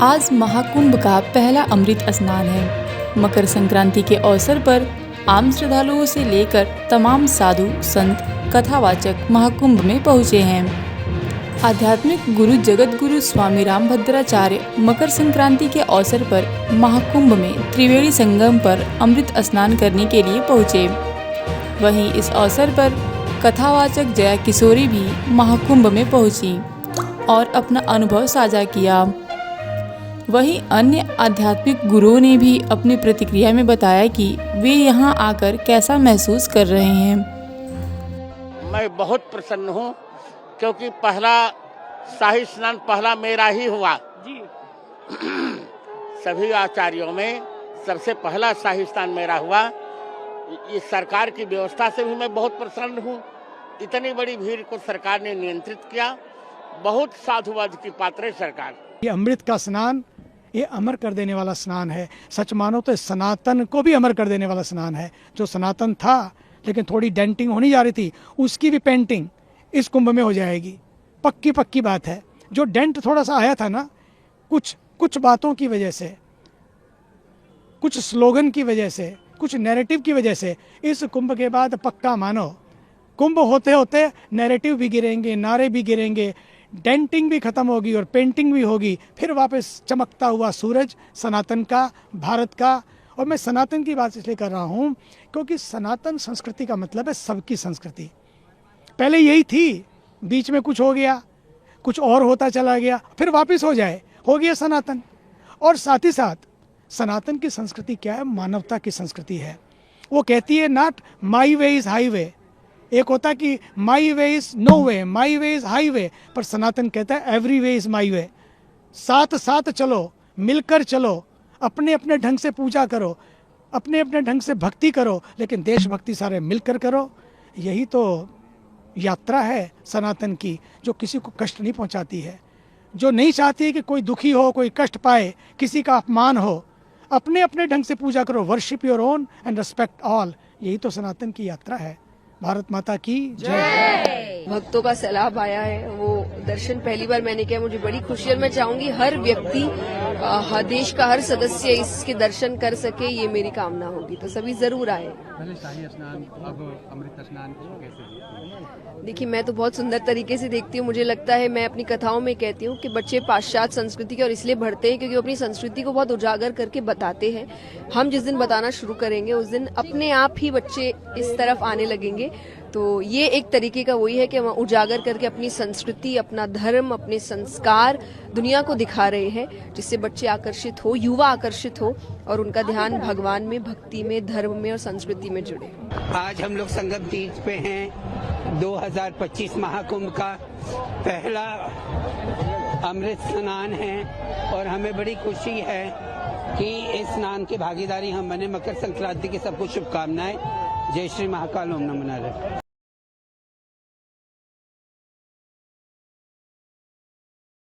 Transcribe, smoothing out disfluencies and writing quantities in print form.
आज महाकुंभ का पहला अमृत स्नान है। मकर संक्रांति के अवसर पर आम श्रद्धालुओं से लेकर तमाम साधु संत कथावाचक महाकुंभ में पहुंचे हैं। आध्यात्मिक गुरु जगत गुरु स्वामी रामभद्राचार्य मकर संक्रांति के अवसर पर महाकुंभ में त्रिवेणी संगम पर अमृत स्नान करने के लिए पहुंचे। वहीं इस अवसर पर कथावाचक जया किशोरी भी महाकुंभ में पहुंची और अपना अनुभव साझा किया। वहीं अन्य आध्यात्मिक गुरुओं ने भी अपनी प्रतिक्रिया में बताया कि वे यहां आकर कैसा महसूस कर रहे हैं। मैं बहुत प्रसन्न हूं क्योंकि पहला शाही स्नान पहला मेरा ही हुआ जी। सभी आचार्यों में सबसे पहला शाही स्नान मेरा हुआ। इस सरकार की व्यवस्था से भी मैं बहुत प्रसन्न हूं। इतनी बड़ी भीड़ को सरकार ने नियंत्रित किया। बहुत साधुवाद की पात्र है सरकार। ये अमृत का स्नान ये अमर कर देने वाला स्नान है। सच मानो तो सनातन को भी अमर कर देने वाला स्नान है। जो सनातन था लेकिन थोड़ी डेंटिंग होनी जा रही थी, उसकी भी पेंटिंग इस कुंभ में हो जाएगी। पक्की बात है। जो डेंट थोड़ा सा आया था ना, कुछ बातों की वजह से, कुछ स्लोगन की वजह से, कुछ नैरेटिव की वजह से, इस कुंभ के बाद पक्का मानो कुंभ होते होते नैरेटिव भी गिरेंगे, नारे भी गिरेंगे, डेंटिंग भी खत्म होगी और पेंटिंग भी होगी। फिर वापस चमकता हुआ सूरज सनातन का, भारत का। और मैं सनातन की बात इसलिए कर रहा हूँ क्योंकि सनातन संस्कृति का मतलब है सबकी संस्कृति। पहले यही थी, बीच में कुछ हो गया, कुछ और होता चला गया, फिर वापस हो गया सनातन। और साथ ही साथ सनातन की संस्कृति क्या है? मानवता की संस्कृति है। वो कहती है not my way is highway. एक होता कि my way is no way, my way is highway, पर सनातन कहता है एवरी वे इज माई वे। साथ चलो, मिलकर चलो, अपने अपने ढंग से पूजा करो, अपने अपने ढंग से भक्ति करो, लेकिन देशभक्ति सारे मिलकर करो। यही तो यात्रा है सनातन की, जो किसी को कष्ट नहीं पहुंचाती है, जो नहीं चाहती है कि कोई दुखी हो, कोई कष्ट पाए, किसी का अपमान हो। अपने अपने ढंग से पूजा करो, worship your own and respect all. यही तो सनातन की यात्रा है। भारत माता की जय। भक्तों का सैलाब आया है, वो दर्शन पहली बार मैंने किया, मुझे बड़ी खुशी है। मैं चाहूंगी हर व्यक्ति, देश का हर सदस्य इसके दर्शन कर सके, ये मेरी कामना होगी। तो सभी जरूर आए। पहले शाही स्नान, अब अमृत स्नान कैसे? देखिए, मैं तो बहुत सुंदर तरीके से देखती हूँ। मुझे लगता है, मैं अपनी कथाओं में कहती हूँ कि बच्चे पाश्चात्य संस्कृति के और इसलिए बढ़ते हैं क्योंकि वो अपनी संस्कृति को बहुत उजागर करके बताते हैं। हम जिस दिन बताना शुरू करेंगे उस दिन अपने आप ही बच्चे इस तरफ आने लगेंगे। तो ये एक तरीके का वही है कि हम उजागर करके अपनी संस्कृति, अपना धर्म, अपने संस्कार दुनिया को दिखा रहे हैं, जिससे बच्चे आकर्षित हो, युवा आकर्षित हो और उनका ध्यान भगवान में, भक्ति में, धर्म में और संस्कृति में जुड़े। आज हम लोग संगम तीज पे हैं। 2025 महाकुंभ का पहला अमृत स्नान है और हमें बड़ी खुशी है कि इस स्नान की भागीदारी हम बने। मकर संक्रांति की सबको शुभकामनाएं। जय श्री महाकाल। ओम नमो नारायण।